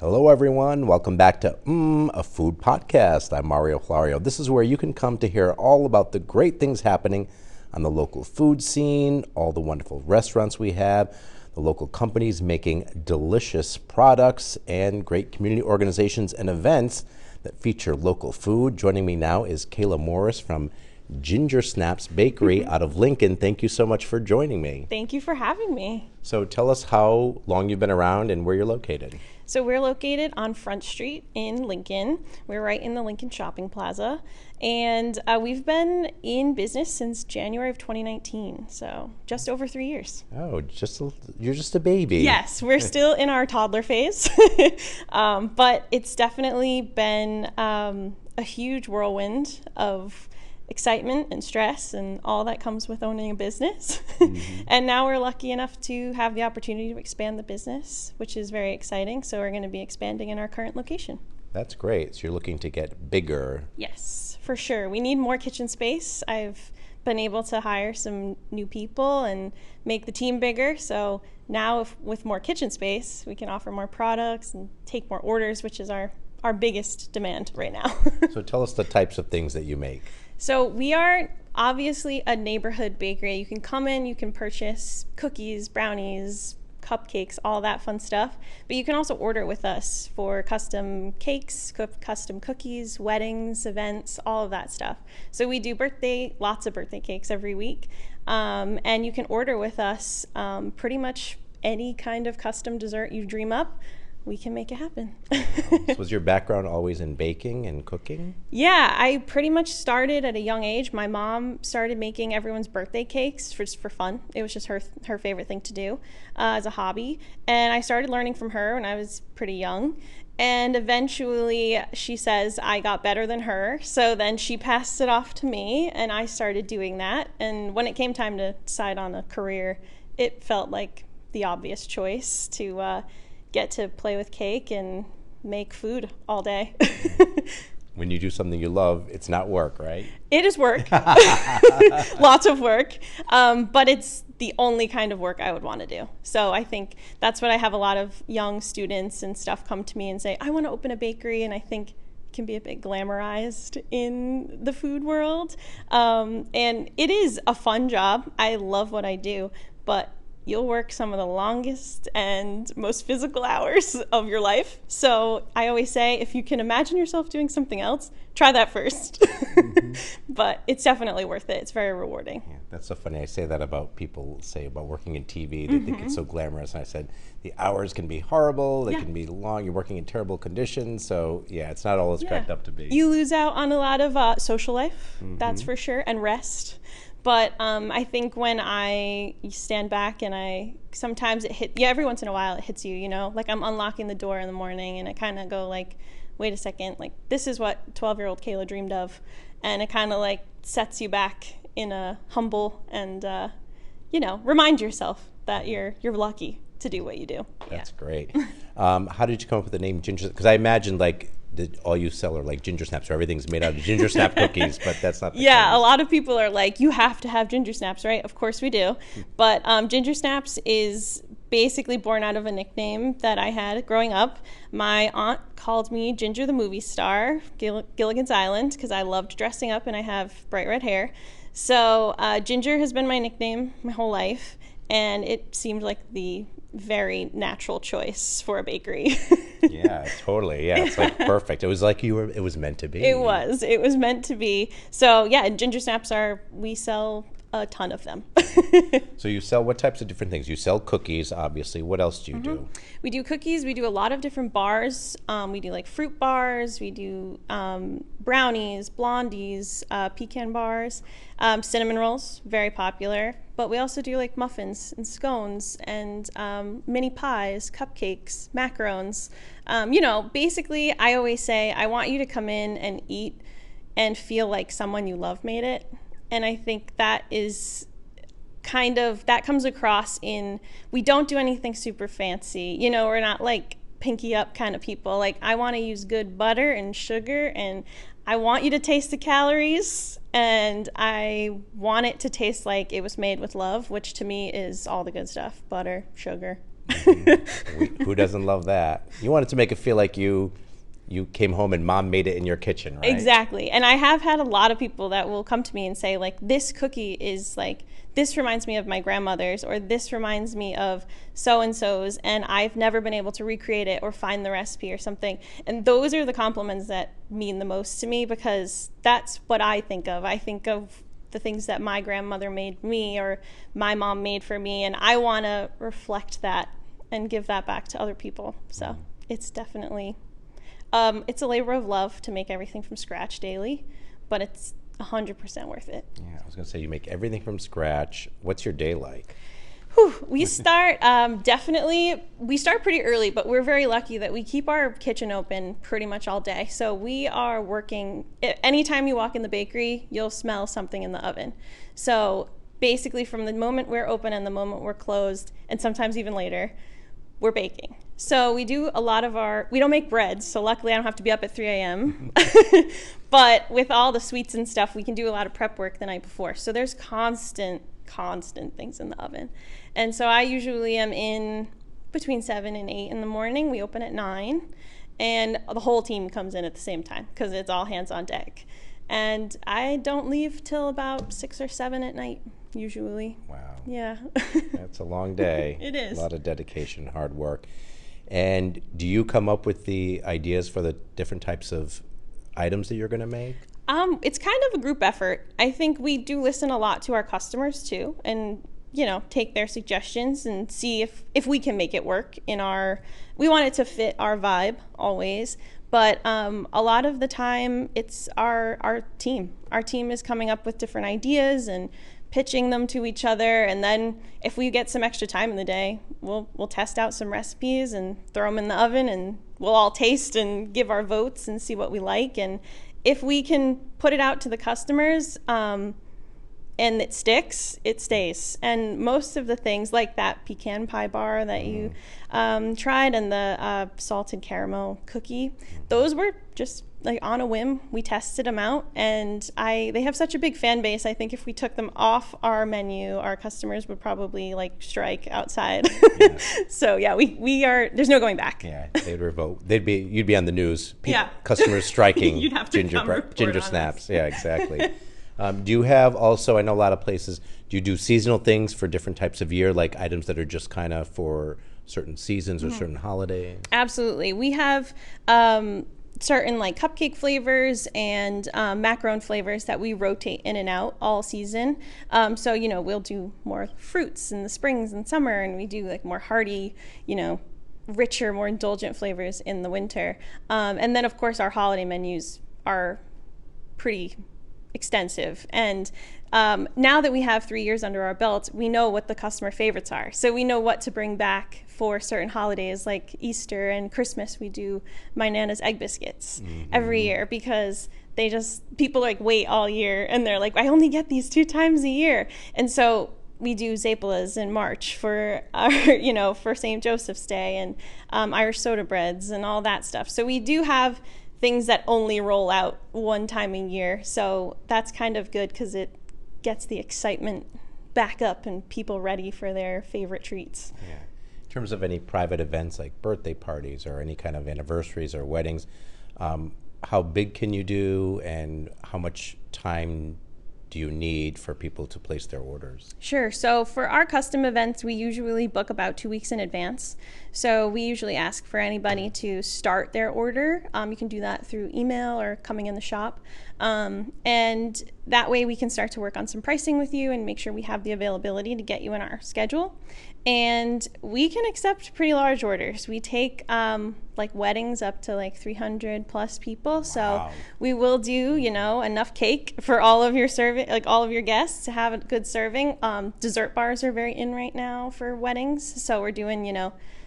Hello, everyone. Welcome back to a Food Podcast. I'm Mario Florio. This is where you can come to hear all about the great things happening on the local food scene, all the wonderful restaurants we have, the local companies making delicious products, and great community organizations and events that feature local food. Joining me now is Kayla Morris from Gingersnaps Bakery out of Lincoln. Thank you so much for joining me. Thank you for having me. So tell us how long you've been around and where you're located. So we're located on Front Street in Lincoln. We're right in the Lincoln Shopping Plaza. And we've been in business since January of 2019. So just over 3 years. Oh, you're just a baby. Yes, we're still in our toddler phase. But it's definitely been a huge whirlwind of excitement and stress and all that comes with owning a business. And now we're lucky enough to have the opportunity to expand the business, which is very exciting. So we're going to be expanding in our current location. That's great. So you're looking to get bigger. Yes, for sure. We need more kitchen space. I've been able to hire some new people and make the team bigger. So now with more kitchen space, we can offer more products and take more orders, which is our biggest demand right now. So tell us the types of things that you make. So we are obviously a neighborhood bakery. You can come in, you can purchase cookies, brownies, cupcakes, all that fun stuff. But you can also order with us for custom cakes, custom cookies, weddings, events, all of that stuff. So we do lots of birthday cakes every week. And you can order with us pretty much any kind of custom dessert you dream up. We can make it happen. So was your background always in baking and cooking? Yeah, I pretty much started at a young age. My mom started making everyone's birthday cakes just for fun. It was just her favorite thing to do as a hobby. And I started learning from her when I was pretty young. And eventually, she says, I got better than her. So then she passed it off to me, and I started doing that. And when it came time to decide on a career, it felt like the obvious choice to get to play with cake and make food all day. When you do something you love, it's not work, right? It is work. Lots of work. But it's the only kind of work I would want to do. So I think that's what I have a lot of young students and stuff come to me and say, I want to open a bakery. And I think it can be a bit glamorized in the food world. And it is a fun job. I love what I do, but you'll work some of the longest and most physical hours of your life. So I always say, if you can imagine yourself doing something else, try that first. But it's definitely worth it. It's very rewarding. Yeah, that's so funny. I say that about people say about working in TV. They think it's so glamorous. And I said, the hours can be horrible. They can be long. You're working in terrible conditions. So yeah, it's not all it's cracked up to be. You lose out on a lot of social life, that's for sure, and rest. But I think when I stand back and sometimes every once in a while it hits you, like I'm unlocking the door in the morning and I kind of go like, wait a second, like this is what 12-year-old Kayla dreamed of. And it kind of like sets you back in a humble and, remind yourself that you're lucky to do what you do. That's great. How did you come up with the name Ginger? Because I imagine like all you sell are like ginger snaps, or everything's made out of ginger snap cookies, but that's not the case. A lot of people are like, you have to have ginger snaps, right? Of course we do. But ginger snaps is basically born out of a nickname that I had growing up. My aunt called me Ginger the movie star, Gilligan's Island, because I loved dressing up and I have bright red hair. So Ginger has been my nickname my whole life, and it seemed like the very natural choice for a bakery. Yeah, totally. Yeah, it's like perfect. It was like it was meant to be. It was meant to be. So yeah, ginger snaps we sell a ton of them. So you sell what types of different things? You sell cookies, obviously. What else do you do? We do cookies. We do a lot of different bars. We do like fruit bars. We do brownies, blondies, pecan bars, cinnamon rolls, very popular. But we also do like muffins and scones and mini pies, cupcakes, macarons. Basically, I always say, I want you to come in and eat and feel like someone you love made it. And I think that is that comes across we don't do anything super fancy. We're not like pinky up kind of people. Like, I want to use good butter and sugar, and I want you to taste the calories, and I want it to taste like it was made with love, which to me is all the good stuff: butter, sugar, Who doesn't love that? You wanted to make it feel like you came home and mom made it in your kitchen, right? Exactly. And I have had a lot of people that will come to me and say, like, this cookie is like, this reminds me of my grandmother's, or this reminds me of so-and-so's, and I've never been able to recreate it or find the recipe or something. And those are the compliments that mean the most to me, because that's what I think of. I think of the things that my grandmother made me or my mom made for me, and I want to reflect that and give that back to other people. So it's definitely, it's a labor of love to make everything from scratch daily, but it's 100% worth it. Yeah, I was going to say, you make everything from scratch. What's your day like? We start, we start pretty early, but we're very lucky that we keep our kitchen open pretty much all day. So we are working, anytime you walk in the bakery, you'll smell something in the oven. So basically from the moment we're open and the moment we're closed, and sometimes even later, we're baking. So we do a lot of we don't make breads, so luckily I don't have to be up at 3 a.m. But with all the sweets and stuff, we can do a lot of prep work the night before. So there's constant things in the oven. And so I usually am in between 7 and 8 in the morning. We open at 9, and the whole team comes in at the same time because it's all hands on deck. And I don't leave till about 6 or 7 at night, usually. Wow. Yeah. That's a long day. It is. A lot of dedication, hard work. And do you come up with the ideas for the different types of items that you're going to make? It's kind of a group effort. I think we do listen a lot to our customers too, and take their suggestions and see if we can make it work we want it to fit our vibe always. But a lot of the time it's our team. Our team is coming up with different ideas and pitching them to each other, and then if we get some extra time in the day, we'll test out some recipes and throw them in the oven, and we'll all taste and give our votes and see what we like. And if we can put it out to the customers and it sticks, it stays. And most of the things, like that pecan pie bar that you tried, and the salted caramel cookie, those were just like on a whim. We tested them out, and they have such a big fan base. I think if we took them off our menu, our customers would probably like strike outside. Yeah. So yeah, we are. There's no going back. Yeah, they'd revolt. You'd be on the news. Yeah. Customers striking. You'd have to ginger snaps. Yeah, exactly. Do you have also? I know a lot of places. Do you do seasonal things for different types of year, like items that are just kind of for certain seasons or certain holidays? Absolutely. We have certain like cupcake flavors and macaron flavors that we rotate in and out all season. So we'll do more fruits in the springs and summer, and we do like more hearty, richer, more indulgent flavors in the winter. And then of course our holiday menus are pretty extensive, and now that we have 3 years under our belt, we know what the customer favorites are. So we know what to bring back for certain holidays like Easter and Christmas. We do my Nana's egg biscuits every year, because people like wait all year, and they're like, I only get these 2 times a year. And so we do Zapolas in March for our, for St. Joseph's Day, and Irish soda breads and all that stuff. So we do have things that only roll out 1 time a year. So that's kind of good, because it gets the excitement back up and people ready for their favorite treats. Yeah. In terms of any private events like birthday parties or any kind of anniversaries or weddings, how big can you do, and how much time do you need for people to place their orders? Sure. So for our custom events, we usually book about 2 weeks in advance. So we usually ask for anybody to start their order. You can do that through email or coming in the shop. And that way we can start to work on some pricing with you and make sure we have the availability to get you in our schedule. And we can accept pretty large orders. We take like weddings up to like 300 plus people. Wow. So we will do, enough cake for all of your all of your guests to have a good serving. Dessert bars are very in right now for weddings. So we're doing,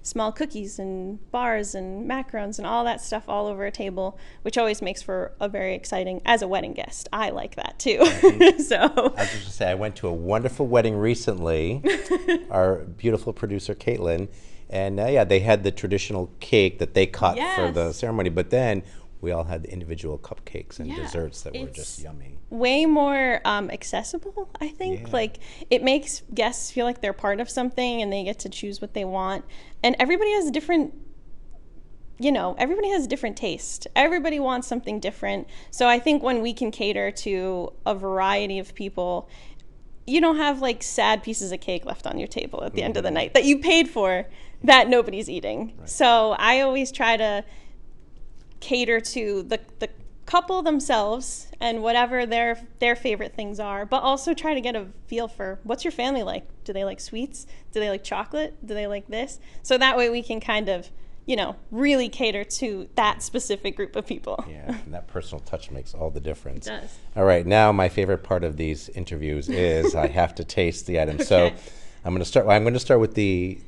small cookies and bars and macarons and all that stuff all over a table, which always makes for a very exciting, as a wedding guest. I like that too. So I was just going to say, I went to a wonderful wedding recently, our beautiful producer Caitlin, and they had the traditional cake that they cut for the ceremony, but then we all had individual cupcakes and desserts that were just yummy. Way more accessible, I think. Yeah. Like, it makes guests feel like they're part of something and they get to choose what they want. And everybody has a different, everybody has a different taste. Everybody wants something different. So I think when we can cater to a variety of people, you don't have like sad pieces of cake left on your table at the end of the night that you paid for that nobody's eating. Right. So I always try to cater to the couple themselves and whatever their favorite things are, but also try to get a feel for what's your family like. Do they like sweets? Do they like chocolate? Do they like this? So that way we can kind of, really cater to that specific group of people. Yeah, and that personal touch makes all the difference. It does. All right, now my favorite part of these interviews is I have to taste the item. Okay. So I'm going to start with the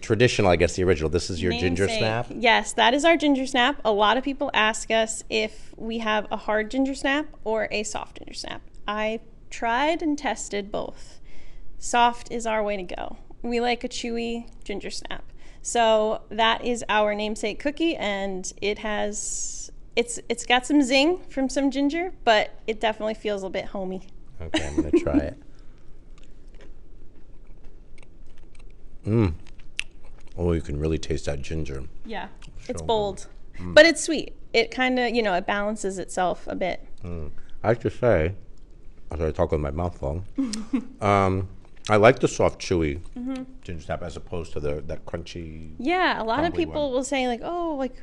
traditional, I guess, the original. This is your ginger snap? Yes, that is our ginger snap. A lot of people ask us if we have a hard ginger snap or a soft ginger snap. I tried and tested both. Soft is our way to go. We like a chewy ginger snap. So that is our namesake cookie, and it's got some zing from some ginger, but it definitely feels a bit homey. Okay, I'm going to try it. Oh, you can really taste that ginger. Yeah, it's bold, but it's sweet. It kind of, it balances itself a bit. I have to say, as I talk with my mouth full, I like the soft, chewy ginger snap as opposed to that crunchy. Yeah, a lot of people will say like, oh, like,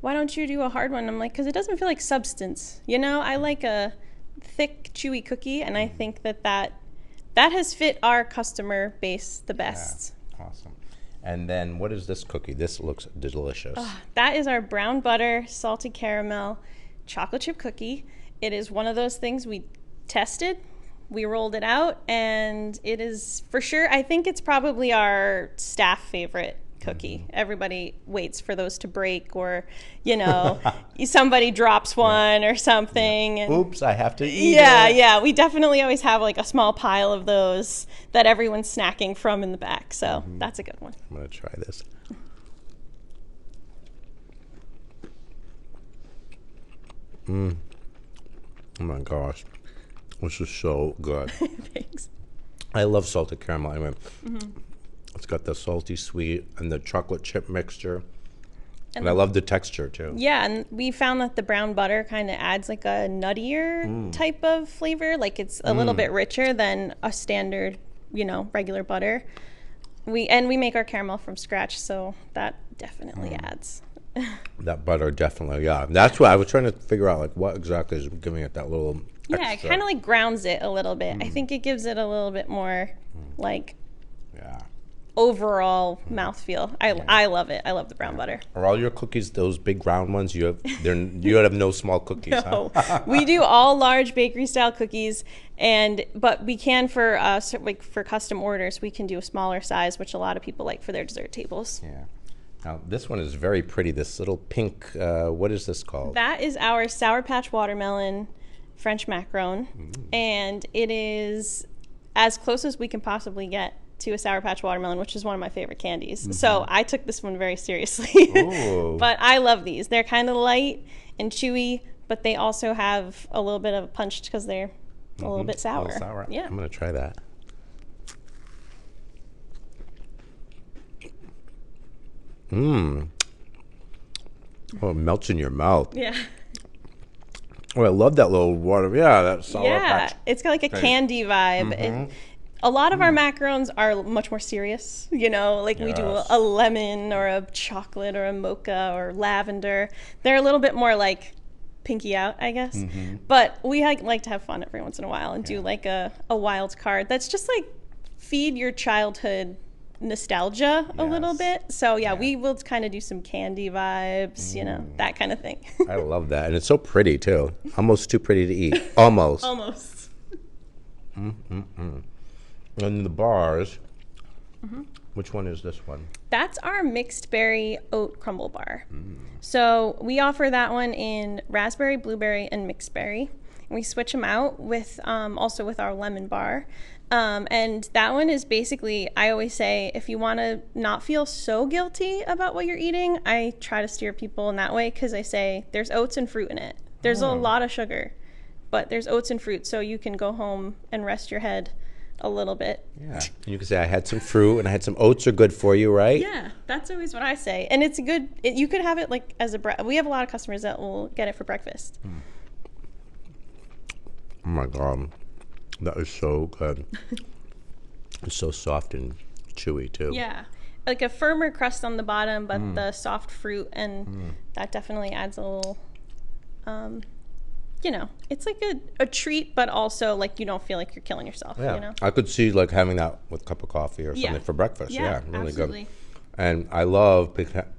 why don't you do a hard one? I'm like, because it doesn't feel like substance. I like a thick, chewy cookie, and I think that has fit our customer base the best. Yeah, awesome. And then what is this cookie? This looks delicious. That is our brown butter, salted caramel, chocolate chip cookie. It is one of those things we tested. We rolled it out, and it is for sure, I think it's probably our staff favorite cookie. Everybody waits for those to break, or somebody drops one or something. And oops, I have to eat it. Yeah, we definitely always have like a small pile of those that everyone's snacking from in the back. So that's a good one. I'm gonna try this. Oh my gosh, this is so good. Thanks. I love salted caramel. Anyway, it's got the salty sweet and the chocolate chip mixture. And I love the texture too. Yeah, and we found that the brown butter kind of adds like a nuttier type of flavor. Like it's a little bit richer than a standard, regular butter. We make our caramel from scratch, so that definitely adds. That butter definitely, yeah. That's what I was trying to figure out, like what exactly is giving it that little extra. It kind of like grounds it a little bit. I think it gives it a little bit more like overall mouthfeel. I love it. I love the brown butter. Are all your cookies those big round ones? You have no small cookies, no. Huh? We do all large bakery style cookies, but we can for custom orders, we can do a smaller size, which a lot of people like for their dessert tables. Yeah. Now this one is very pretty. This little pink. What is this called? That is our Sour Patch Watermelon French macaron, and it is as close as we can possibly get to a Sour Patch Watermelon, which is one of my favorite candies. So I took this one very seriously. But I love these. They're kind of light and chewy, but they also have a little bit of a punch because they're a little bit sour. A little sour. Yeah. I'm going to try that. Oh, it melts in your mouth. Yeah. Oh, I love that little water. Yeah, that Sour Patch. Yeah, it's got like a candy vibe. A lot of our macarons are much more serious, like we do a lemon or a chocolate or a mocha or lavender. They're a little bit more like pinky out, I guess. But we like to have fun every once in a while and do like a wild card that's just like feed your childhood nostalgia a little bit. So we will kind of do some candy vibes, that kind of thing. I love that. And it's so pretty too. Almost too pretty to eat. Almost. Almost. And the bars, which one is this one? That's our mixed berry oat crumble bar. So we offer that one in raspberry, blueberry, and mixed berry. We switch them out with also with our lemon bar. And that one is basically, I always say, if you want to not feel so guilty about what you're eating, I try to steer people in that way because I say there's oats and fruit in it. There's a lot of sugar, but there's oats and fruit, so you can go home and rest your head a little bit. Yeah. You can say I had some fruit and I had some oats are good for you, right? Yeah, that's always what I say. And it's good. You could have it like as we have a lot of customers that will get it for breakfast. Oh my God. That is so good. It's so soft and chewy too. Yeah. Like a firmer crust on the bottom, but the soft fruit, and that definitely adds a little, it's like a treat, but also like you don't feel like you're killing yourself, Yeah. I could see like having that with a cup of coffee or something for breakfast. Yeah, really absolutely. good. And I love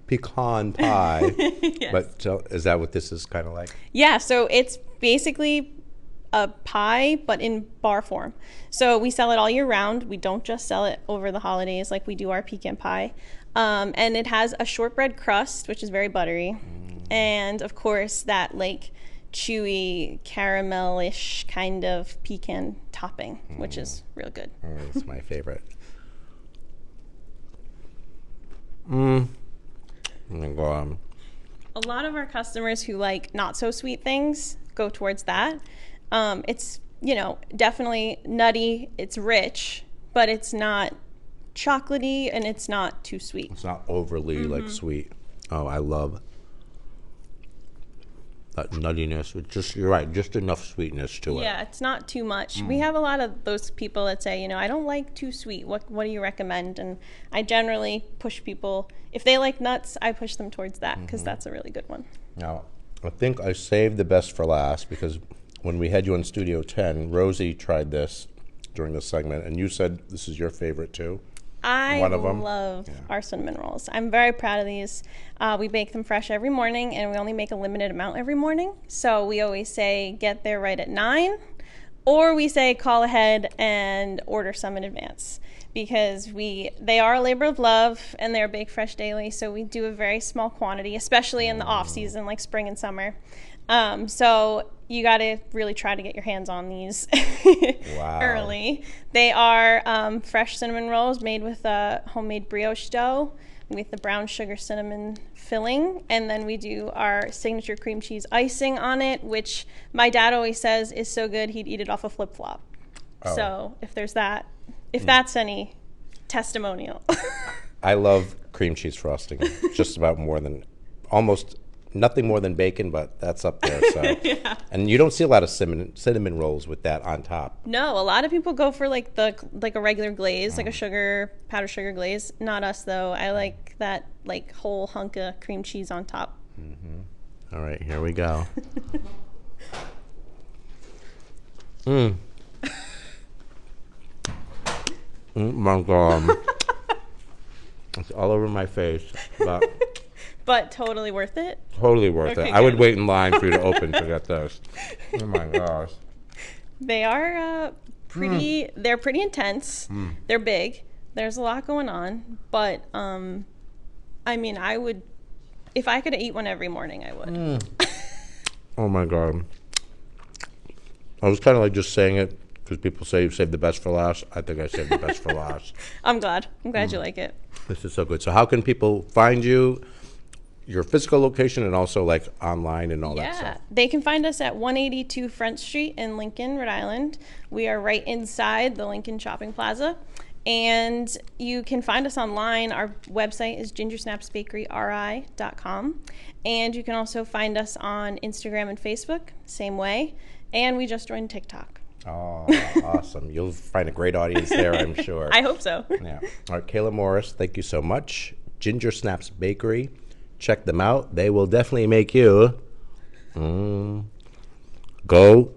pecan pie. Yes. But so is that what this is kind of like? Yeah, so it's basically a pie, but in bar form. So we sell it all year round. We don't just sell it over the holidays like we do our pecan pie. And it has a shortbread crust, which is very buttery. And of course, that like chewy, caramelish kind of pecan topping, which is real good. It's my favorite. Oh my God. A lot of our customers who like not so sweet things go towards that. It's, definitely nutty. It's rich, but it's not chocolatey and it's not too sweet. It's not overly like sweet. Oh, I love that nuttiness. It's just, you're right, just enough sweetness to it. Yeah, it's not too much. We have a lot of those people that say, I don't like too sweet. What do you recommend? And I generally push people, if they like nuts, I push them towards that because that's a really good one. Now, I think I saved the best for last because when we had you on Studio 10, Rosie tried this during the segment, and you said this is your favorite too. I love our cinnamon rolls. I'm very proud of these. We bake them fresh every morning, and we only make a limited amount every morning. So we always say get there right at 9, or we say call ahead and order some in advance because they are a labor of love and they're baked fresh daily. So we do a very small quantity, especially in the off season like spring and summer. So you got to really try to get your hands on these early. They are fresh cinnamon rolls made with a homemade brioche dough with the brown sugar cinnamon filling. And then we do our signature cream cheese icing on it, which my dad always says is so good he'd eat it off a flip-flop. Oh. So if there's that, if that's any testimonial. I love cream cheese frosting just about almost nothing more than bacon, but that's up there. So. Yeah. And you don't see a lot of cinnamon rolls with that on top. No, a lot of people go for like a regular glaze, like a powdered sugar glaze. Not us though. I like that like whole hunk of cream cheese on top. All right, here we go. My God. It's all over my face. But totally worth it? Totally worth it. I would wait in line for you to open to get this. Oh my gosh. They are they're pretty intense. They're big. There's a lot going on. But, I would, if I could eat one every morning, I would. Oh my God. I was kind of like just saying it because people say you saved the best for last. I think I saved the best for last. I'm glad you like it. This is so good. So how can people find you? Your physical location and also like online and all that stuff. They can find us at 182 Front Street in Lincoln, Rhode Island. We are right inside the Lincoln Shopping Plaza. And you can find us online. Our website is gingersnapsbakeryri.com. And you can also find us on Instagram and Facebook, same way. And we just joined TikTok. Oh, awesome. You'll find a great audience there, I'm sure. I hope so. Yeah. All right, Kayla Morris, thank you so much. Gingersnaps Bakery. Check them out. They will definitely make you go.